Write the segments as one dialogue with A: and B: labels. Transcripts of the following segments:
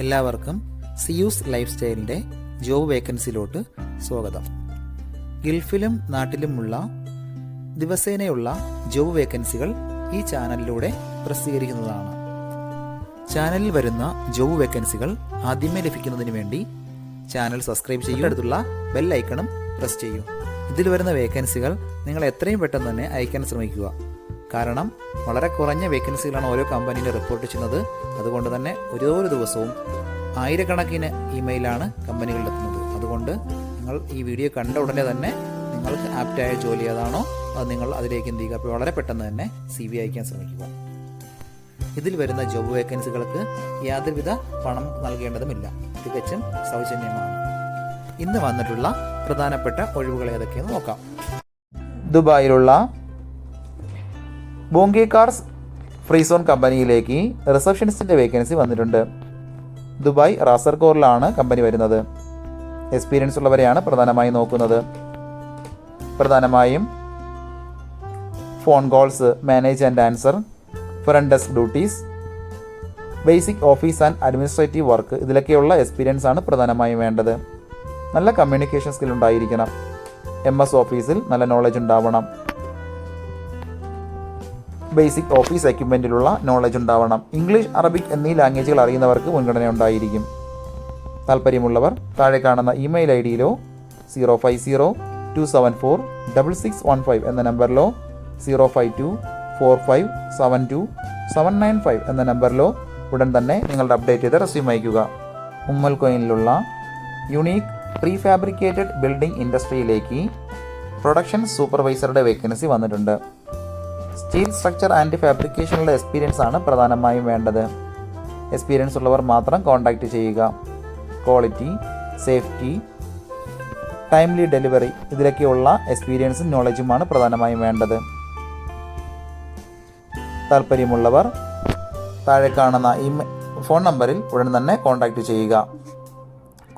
A: എല്ലാവർക്കും Zeus life സ്റ്റൈലിൻ്റെ job വേക്കൻസിയിലോട്ട് സ്വാഗതം. ഗൾഫിലും നാട്ടിലുമുള്ള ദിവസേനയുള്ള job വേക്കൻസികൾ ഈ ചാനലിലൂടെ പ്രസിദ്ധീകരിക്കുന്നതാണ്. ചാനലിൽ വരുന്ന ജോബ് വേക്കൻസികൾ ആദ്യമേ ലഭിക്കുന്നതിന് വേണ്ടി ചാനൽ സബ്സ്ക്രൈബ് ചെയ്യുക, അടുത്തുള്ള ബെൽ ഐക്കണും പ്രസ് ചെയ്യൂ. ഇതിൽ വരുന്ന വേക്കൻസികൾ നിങ്ങൾ എത്രയും പെട്ടെന്ന് തന്നെ അയക്കാൻ ശ്രമിക്കുക. കാരണം വളരെ കുറഞ്ഞ വേക്കൻസികളാണ് ഓരോ കമ്പനിയിൽ റിപ്പോർട്ട് ചെയ്യുന്നത്. അതുകൊണ്ട് തന്നെ ഓരോ ദിവസവും ആയിരക്കണക്കിന് ഇമെയിലാണ് കമ്പനികളിലെത്തുന്നത്. അതുകൊണ്ട് നിങ്ങൾ ഈ വീഡിയോ കണ്ട ഉടനെ തന്നെ നിങ്ങൾക്ക് ആപ്റ്റായ ജോലി ഏതാണോ അത് നിങ്ങൾ അതിലേക്ക് എന്ത് ചെയ്യുക, അപ്പോൾ വളരെ പെട്ടെന്ന് തന്നെ CV അയക്കാൻ ശ്രമിക്കുക. ഇതിൽ വരുന്ന ജോബ് വേക്കൻസികൾക്ക് യാതൊരുവിധ പണം നൽകേണ്ടതുമില്ല, തികച്ചും സൗജന്യമാണ്. ഇന്ന് വന്നിട്ടുള്ള പ്രധാനപ്പെട്ട ഒഴിവുകൾ ഏതൊക്കെയെന്ന് നോക്കാം. ദുബായിലുള്ള ബോങ്കെ കാർസ് ഫ്രീ സോൺ കമ്പനിയിലേക്ക് റിസപ്ഷനിസ്റ്റിൻ്റെ വേക്കൻസി വന്നിട്ടുണ്ട്. ദുബായ് റാസർകോറിലാണ് കമ്പനി വരുന്നത്. എക്സ്പീരിയൻസ് ഉള്ളവരെയാണ് പ്രധാനമായും നോക്കുന്നത്. പ്രധാനമായും phone calls, manage and answer, front desk duties, basic office and administrative work, ഇതിലൊക്കെയുള്ള എക്സ്പീരിയൻസ് ആണ് പ്രധാനമായും വേണ്ടത്. നല്ല കമ്മ്യൂണിക്കേഷൻ സ്കിൽ ഉണ്ടായിരിക്കണം. MS ഓഫീസിൽ നല്ല നോളജ് ഉണ്ടാവണം. ബേസിക് ഓഫീസ് എക്യുപ്മെൻറ്റിലുള്ള നോളജ് ഉണ്ടാവണം. ഇംഗ്ലീഷ്, അറബിക് എന്നീ ലാംഗ്വേജുകൾ അറിയുന്നവർക്ക് മുൻഗണന ഉണ്ടായിരിക്കും. താല്പര്യമുള്ളവർ താഴെ കാണുന്ന ഇമെയിൽ ID-യിലോ 050-274-6615 എന്ന നമ്പറിലോ 052-4572-795 എന്ന നമ്പറിലോ ഉടൻ തന്നെ നിങ്ങളുടെ അപ്ഡേറ്റ് ചെയ്ത റെസ്യൂം അയയ്ക്കുക. ഉമ്മൽ കോയിനിലുള്ള യുണീക്ക് പ്രീ ഫാബ്രിക്കേറ്റഡ് ബിൽഡിംഗ് ഇൻഡസ്ട്രിയിലേക്ക് പ്രൊഡക്ഷൻ സൂപ്പർവൈസറുടെ വേക്കൻസി വന്നിട്ടുണ്ട്. സ്റ്റീൽ സ്ട്രക്ചർ ആൻഡ് ഫാബ്രിക്കേഷനുള്ള എക്സ്പീരിയൻസ് ആണ് പ്രധാനമായും വേണ്ടത്. എക്സ്പീരിയൻസ് ഉള്ളവർ മാത്രം കോൺടാക്റ്റ് ചെയ്യുക. ക്വാളിറ്റി, സേഫ്റ്റി, ടൈംലി ഡെലിവറി, ഇതിലൊക്കെയുള്ള എക്സ്പീരിയൻസും നോളജുമാണ് പ്രധാനമായും വേണ്ടത്. താല്പര്യമുള്ളവർ താഴെ കാണുന്ന ഈ ഫോൺ നമ്പറിൽ ഉടൻ തന്നെ കോൺടാക്റ്റ് ചെയ്യുക.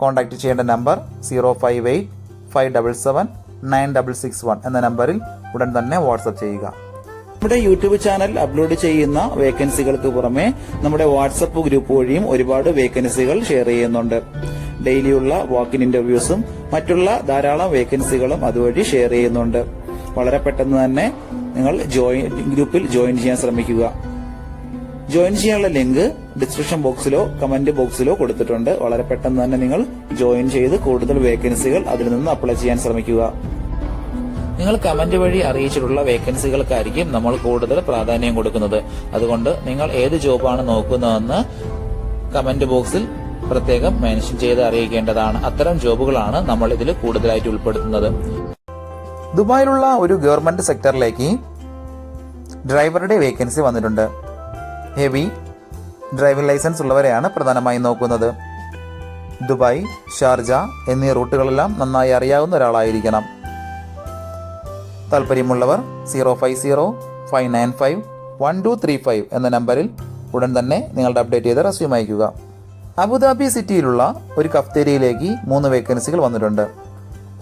A: കോൺടാക്റ്റ് ചെയ്യേണ്ട നമ്പർ 058-577-9661 എന്ന നമ്പറിൽ ഉടൻ തന്നെ വാട്സപ്പ് ചെയ്യുക. നമ്മുടെ യൂട്യൂബ് ചാനൽ അപ്ലോഡ് ചെയ്യുന്ന വേക്കൻസികൾക്ക് പുറമെ നമ്മുടെ വാട്സപ്പ് ഗ്രൂപ്പ് വഴിയും ഒരുപാട് വേക്കൻസികൾ ഷെയർ ചെയ്യുന്നുണ്ട്. ഡെയിലിയുള്ള വാക്കിൻ ഇന്റർവ്യൂസും മറ്റുള്ള ധാരാളം വേക്കൻസികളും അതുവഴി ഷെയർ ചെയ്യുന്നുണ്ട്. വളരെ പെട്ടെന്ന് തന്നെ നിങ്ങൾ ഗ്രൂപ്പിൽ ജോയിൻ ചെയ്യാൻ ശ്രമിക്കുക. ജോയിൻ ചെയ്യാനുള്ള ലിങ്ക് ഡിസ്ക്രിപ്ഷൻ ബോക്സിലോ കമന്റ് ബോക്സിലോ കൊടുത്തിട്ടുണ്ട്. വളരെ പെട്ടെന്ന് തന്നെ നിങ്ങൾ ജോയിൻ ചെയ്ത് കൂടുതൽ വേക്കൻസികൾ അതിൽ നിന്ന് അപ്ലൈ ചെയ്യാൻ ശ്രമിക്കുക. നിങ്ങൾ കമന്റ് വഴി അറിയിച്ചിട്ടുള്ള വേക്കൻസികൾക്കായിരിക്കും നമ്മൾ കൂടുതൽ പ്രാധാന്യം കൊടുക്കുന്നത്. അതുകൊണ്ട് നിങ്ങൾ ഏത് ജോബാണ് നോക്കുന്നതെന്ന് കമന്റ് ബോക്സിൽ പ്രത്യേകം മെൻഷൻ ചെയ്ത് അറിയിക്കേണ്ടതാണ്. അത്തരം ജോബുകളാണ് നമ്മൾ ഇതിൽ കൂടുതലായിട്ട് ഉൾപ്പെടുത്തുന്നത്. ദുബായിലുള്ള ഒരു ഗവൺമെന്റ് സെക്ടറിലേക്ക് ഡ്രൈവറുടെ വേക്കൻസി വന്നിട്ടുണ്ട്. ഹെവി ഡ്രൈവിംഗ് ലൈസൻസ് ഉള്ളവരെയാണ് പ്രധാനമായും നോക്കുന്നത്. ദുബായ്, ഷാർജ എന്നീ റൂട്ടുകളെല്ലാം നന്നായി അറിയാവുന്ന ഒരാളായിരിക്കണം. താല്പര്യമുള്ളവർ 050-595-1235 എന്ന നമ്പറിൽ ഉടൻ തന്നെ നിങ്ങളുടെ അപ്ഡേറ്റ് ചെയ്ത റെസ്യൂം അയയ്ക്കുക. അബുദാബി സിറ്റിയിലുള്ള ഒരു കഫ്തേരിയയിലേക്ക് 3 വേക്കൻസികൾ വന്നിട്ടുണ്ട്.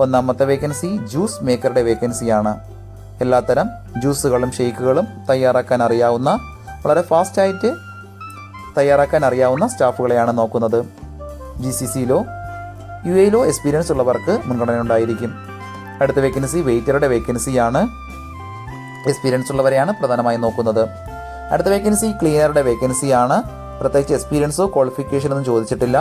A: ഒന്നാമത്തെ വേക്കൻസി ജ്യൂസ് മേക്കറുടെ വേക്കൻസിയാണ്. എല്ലാത്തരം ജ്യൂസുകളും ഷേക്കുകളും തയ്യാറാക്കാൻ അറിയാവുന്ന, വളരെ ഫാസ്റ്റായിട്ട് തയ്യാറാക്കാൻ അറിയാവുന്ന സ്റ്റാഫുകളെയാണ് നോക്കുന്നത്. GCC-യിലോ UAE-യിലോ എക്സ്പീരിയൻസ് ഉള്ളവർക്ക് മുൻഗണന ഉണ്ടായിരിക്കും. അടുത്ത വേക്കൻസി വെയിറ്ററുടെ വേക്കൻസിയാണ്. എക്സ്പീരിയൻസ് ഉള്ളവരെയാണ് പ്രധാനമായും നോക്കുന്നത്. അടുത്ത വേക്കൻസി ക്ലീനറുടെ വേക്കൻസിയാണ്. പ്രത്യേകിച്ച് എക്സ്പീരിയൻസോ ക്വാളിഫിക്കേഷനോ ഒന്നും ചോദിച്ചിട്ടില്ല.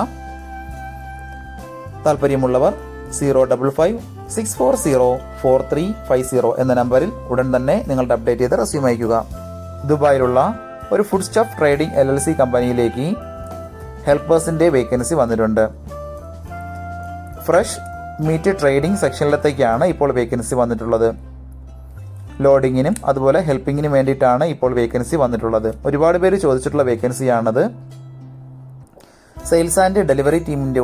A: താല്പര്യമുള്ളവർ 055-640-4350 എന്ന നമ്പറിൽ ഉടൻ തന്നെ നിങ്ങളുടെ അപ്ഡേറ്റ് ചെയ്ത് റെസ്യൂം അയയ്ക്കുക. ദുബായിലുള്ള ഒരു ഫുഡ് സ്റ്റഫ് ട്രേഡിംഗ് LLC കമ്പനിയിലേക്ക് ഹെൽപ്പേഴ്സിൻ്റെ വേക്കൻസി വന്നിട്ടുണ്ട്. ഫ്രഷ് മീറ്റ് ട്രേഡിംഗ് സെക്ഷനിലത്തേക്കാണ് ഇപ്പോൾ വേക്കൻസി വന്നിട്ടുള്ളത്. ലോഡിങ്ങിനും അതുപോലെ ഹെൽപ്പിങ്ങിനും വേണ്ടിയിട്ടാണ് ഇപ്പോൾ വേക്കൻസി വന്നിട്ടുള്ളത്. ഒരുപാട് പേര് ചോദിച്ചിട്ടുള്ള വേക്കൻസിയാണത്. സെയിൽസ് ആൻഡ് ഡെലിവറി ടീമിൻ്റെ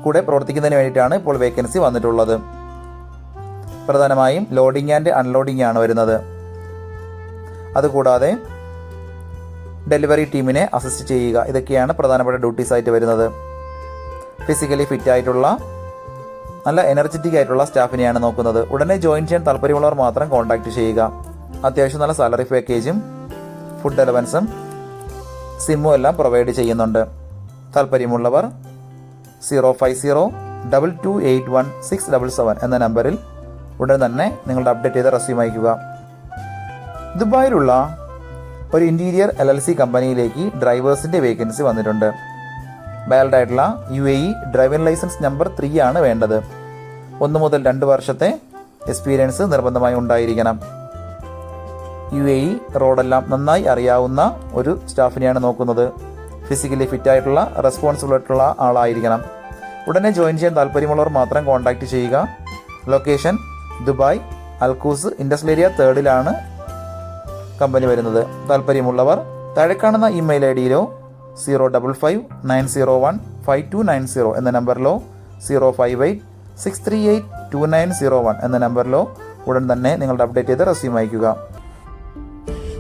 A: കൂടെ പ്രവർത്തിക്കുന്നതിന് വേണ്ടിയിട്ടാണ് ഇപ്പോൾ വേക്കൻസി വന്നിട്ടുള്ളത്. പ്രധാനമായും ലോഡിംഗ് ആൻഡ് അൺലോഡിംഗ് ആണ് വരുന്നത്. അതുകൂടാതെ ഡെലിവറി ടീമിനെ അസിസ്റ്റ് ചെയ്യുക, ഇതൊക്കെയാണ് പ്രധാനപ്പെട്ട ഡ്യൂട്ടീസ് ആയിട്ട് വരുന്നത്. ഫിസിക്കലി ഫിറ്റ് ആയിട്ടുള്ള നല്ല എനർജറ്റിക് ആയിട്ടുള്ള സ്റ്റാഫിനെയാണ് നോക്കുന്നത്. ഉടനെ ജോയിൻ ചെയ്യാൻ താല്പര്യമുള്ളവർ മാത്രം കോൺടാക്ട് ചെയ്യുക. അത്യാവശ്യം നല്ല സാലറി പാക്കേജും ഫുഡ് അലവൻസും സിമ്മും എല്ലാം പ്രൊവൈഡ് ചെയ്യുന്നുണ്ട്. താല്പര്യമുള്ളവർ 05022816677 എന്ന നമ്പറിൽ ഉടൻ തന്നെ നിങ്ങളുടെ അപ്ഡേറ്റ് ചെയ്ത റെസ്യൂം അയക്കുക. ദുബായിലുള്ള ഒരു ഇന്റീരിയർ LLC കമ്പനിയിലേക്ക് ഡ്രൈവേഴ്സിന്റെ വേക്കൻസി വന്നിട്ടുണ്ട്. വാലിഡ് ആയിട്ടുള്ള UAE ഡ്രൈവിംഗ് ലൈസൻസ് നമ്പർ 3 ആണ് വേണ്ടത്. 1 മുതൽ 2 വർഷത്തെ എക്സ്പീരിയൻസ് നിർബന്ധമായി ഉണ്ടായിരിക്കണം. UAE റോഡെല്ലാം നന്നായി അറിയാവുന്ന ഒരു സ്റ്റാഫിനെയാണ് നോക്കുന്നത്. ഫിസിക്കലി ഫിറ്റ് ആയിട്ടുള്ള റെസ്പോൺസിബിൾ ആയിട്ടുള്ള ആളായിരിക്കണം. ഉടനെ ജോയിൻ ചെയ്യാൻ താല്പര്യമുള്ളവർ മാത്രം കോൺടാക്ട് ചെയ്യുക. Location Dubai Al Quoz industrial area 3 company വരുന്നത്. താല്പര്യമുള്ളവർ താഴെ കാണുന്ന ഇമെയിൽ IDയിലോ 05590152990 എന്ന നമ്പറിലോ 05863829001 എന്ന നമ്പറിലോ ഉടൻ തന്നെ നിങ്ങളുടെ അപ്ഡേറ്റ് ചെയ്ത് റെസ്യൂം അയക്കുക.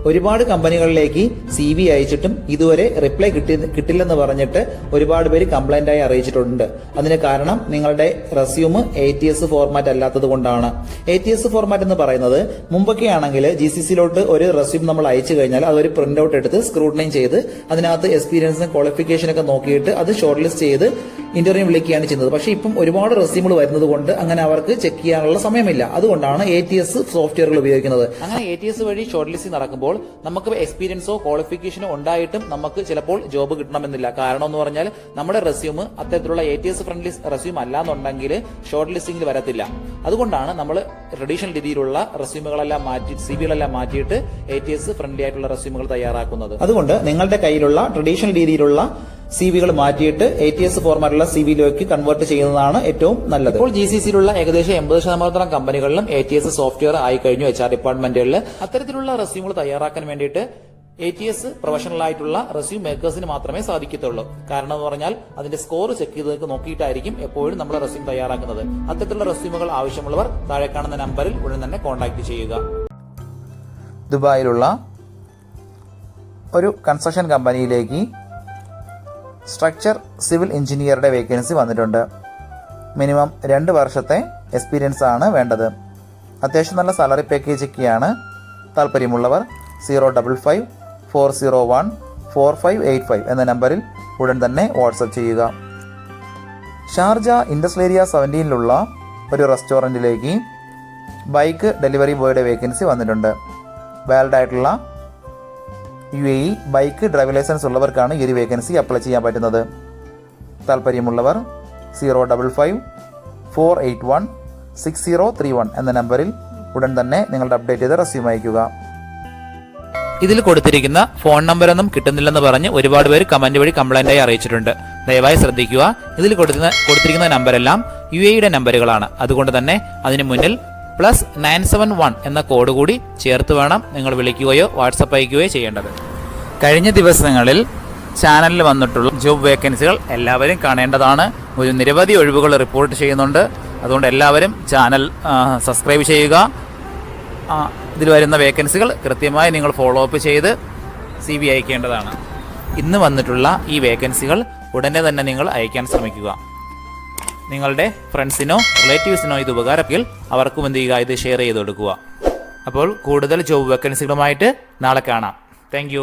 A: ഒരുപാട് കമ്പനികളിലേക്ക് CV അയച്ചിട്ടും ഇതുവരെ റിപ്ലൈ കിട്ടില്ലെന്ന് പറഞ്ഞിട്ട് ഒരുപാട് പേര് കംപ്ലൈന്റ് ആയി അറിയിച്ചിട്ടുണ്ട്. അതിന് കാരണം നിങ്ങളുടെ റെസ്യൂം ATS ഫോർമാറ്റ് അല്ലാത്തത് കൊണ്ടാണ്. ATS ഫോർമാറ്റ് എന്ന് പറയുന്നത് മുമ്പൊക്കെ ആണെങ്കിൽ GCCയിലോട്ട് ഒരു റെസ്യൂം നമ്മൾ അയച്ചു കഴിഞ്ഞാൽ അതൊരു പ്രിന്റ് ഔട്ട് എടുത്ത് സ്ക്രൂട്ടനൈസ് ചെയ്ത് അതിനകത്ത് എക്സ്പീരിയൻസും ക്വാളിഫിക്കേഷനൊക്കെ നോക്കിയിട്ട് അത് ഷോർട്ട് ലിസ്റ്റ് ചെയ്ത് ഇന്റർവ്യൂ വിളിക്കുകയാണ് ചെയ്യുന്നത്. പക്ഷേ ഇപ്പം ഒരുപാട് റെസ്യൂമുകൾ വരുന്നത് കൊണ്ട് അങ്ങനെ അവർക്ക് ചെക്ക് ചെയ്യാനുള്ള സമയമില്ല. അതുകൊണ്ടാണ് ATS സോഫ്റ്റ്വെയറുകൾ ഉപയോഗിക്കുന്നത്. അങ്ങനെ ATS വഴി ഷോർട്ട് ലിസ്റ്റ് നടക്കുമ്പോൾ നമുക്ക് എക്സ്പീരിയൻസോ ക്വാളിഫിക്കേഷനോ ഉണ്ടായിട്ടും നമുക്ക് ചിലപ്പോൾ ജോബ് കിട്ടണമെന്നില്ല. കാരണം എന്ന് പറഞ്ഞാൽ നമ്മുടെ റെസ്യൂം അത്തരത്തിലുള്ള ATS ഫ്രണ്ട്ലി റെസ്യൂം അല്ലാന്നുണ്ടെങ്കിൽ ഷോർട്ട് ലിസ്റ്റിംഗിൽ വരത്തില്ല. അതുകൊണ്ടാണ് നമ്മൾ ട്രഡീഷണൽ രീതിയിലുള്ള റെസ്യൂമുകളെല്ലാം മാറ്റി CVകളെല്ലാം മാറ്റിയിട്ട് ATS ഫ്രണ്ട്ലി ആയിട്ടുള്ള റെസ്യൂമുകൾ തയ്യാറാക്കുന്നത്. അതുകൊണ്ട് നിങ്ങളുടെ കയ്യിലുള്ള ട്രഡീഷണൽ രീതിയിലുള്ള CVകൾ മാറ്റിയിട്ട് ATS ഫോർമാറ്റുള്ള CVയിലേക്ക് കൺവേർട്ട് ചെയ്യുന്നതാണ് ഏറ്റവും നല്ലത്. ഇപ്പോൾ GCCയിലുള്ള ഏകദേശം 80% കമ്പനികളിലും ATS സോഫ്റ്റ്വെയർ ആയി കഴിഞ്ഞു. HR ഡിപ്പാർട്ട്മെന്റുകളിൽ അത്തരത്തിലുള്ള റെസ്യൂമുകൾ തയ്യാറാക്കാൻ വേണ്ടിയിട്ട് ATS പ്രൊഫഷണൽ ആയിട്ടുള്ള റെസ്യൂം മേക്കേഴ്സിന് മാത്രമേ സാധിക്കത്തുള്ളൂ. കാരണം എന്ന് പറഞ്ഞാൽ അതിന്റെ സ്കോർ ചെക്ക് ചെയ്ത് നോക്കിയിട്ടായിരിക്കും എപ്പോഴും നമ്മൾ റെസ്യൂം തയ്യാറാക്കുന്നത്. അത്തരത്തിലുള്ള റെസ്യൂമുകൾ ആവശ്യമുള്ളവർ താഴെ കാണുന്ന നമ്പറിൽ ഉടൻ തന്നെ കോൺടാക്ട് ചെയ്യുക. ദുബായിലുള്ള ഒരു കൺസ്ട്രക്ഷൻ കമ്പനിയിലേക്ക് സ്ട്രക്ചർ സിവിൽ എഞ്ചിനീയറുടെ വേക്കൻസി വന്നിട്ടുണ്ട്. മിനിമം 2 വർഷത്തെ എക്സ്പീരിയൻസ് ആണ് വേണ്ടത്. അത്യാവശ്യം നല്ല സാലറി പാക്കേജ് ഒക്കെയാണ്. താല്പര്യമുള്ളവർ 05540145585 എന്ന നമ്പറിൽ ഉടൻ തന്നെ വാട്സപ്പ് ചെയ്യുക. ഷാർജ ഇൻഡസ്ട്രിയൽ ഏരിയ 17 ഒരു റെസ്റ്റോറൻറ്റിലേക്ക് ബൈക്ക് ഡെലിവറി ബോയുടെ വേക്കൻസി വന്നിട്ടുണ്ട്. വാലിഡ് ആയിട്ടുള്ള UAE ബൈക്ക് ഡ്രൈവിംഗ് ലൈസൻസ് ഉള്ളവർക്കാണ് ഈ ഒരു വേക്കൻസി അപ്ലൈ ചെയ്യാൻ പറ്റുന്നത്. താല്പര്യമുള്ളവർ 05548160031 എന്ന നമ്പറിൽ ഉടൻ തന്നെ നിങ്ങളുടെ അപ്ഡേറ്റ് ചെയ്ത് റെസ്യൂം അയക്കുക. ഇതിൽ കൊടുത്തിരിക്കുന്ന ഫോൺ നമ്പറൊന്നും കിട്ടുന്നില്ലെന്ന് പറഞ്ഞ് ഒരുപാട് പേര് കമന്റ് വഴി കംപ്ലൈന്റ് ആയി അറിയിച്ചിട്ടുണ്ട്. ദയവായി ശ്രദ്ധിക്കുക. ഇതിൽ കൊടുത്തിരിക്കുന്ന നമ്പരെല്ലാം UAEയുടെ നമ്പറുകളാണ്. അതുകൊണ്ട് തന്നെ അതിന് മുന്നിൽ +971 എന്ന കോഡ് കൂടി ചേർത്ത് വേണം നിങ്ങൾ വിളിക്കുകയോ വാട്സപ്പ് അയക്കുകയോ ചെയ്യേണ്ടത്. കഴിഞ്ഞ ദിവസങ്ങളിൽ ചാനലിൽ വന്നിട്ടുള്ള ജോബ് വേക്കൻസികൾ എല്ലാവരും കാണേണ്ടതാണ്. ഒരു നിരവധി ഒഴിവുകൾ റിപ്പോർട്ട് ചെയ്യുന്നുണ്ട്. അതുകൊണ്ട് എല്ലാവരും ചാനൽ സബ്സ്ക്രൈബ് ചെയ്യുക. ഇതിൽ വരുന്ന വേക്കൻസികൾ കൃത്യമായി നിങ്ങൾ ഫോളോ അപ്പ് ചെയ്ത് CV അയക്കേണ്ടതാണ്. ഇന്ന് വന്നിട്ടുള്ള ഈ വേക്കൻസികൾ ഉടനെ തന്നെ നിങ്ങൾ അയക്കാൻ ശ്രമിക്കുക. നിങ്ങളുടെ ഫ്രണ്ട്സിനോ റിലേറ്റീവ്സിനോ ഇത് ഉപകാരമെങ്കിൽ അവർക്കും എന്ത് ചെയ്യുക, ഇത് ഷെയർ ചെയ്ത് കൊടുക്കുക. അപ്പോൾ കൂടുതൽ ജോബ് വേക്കൻസികളുമായിട്ട് നാളെ കാണാം. താങ്ക്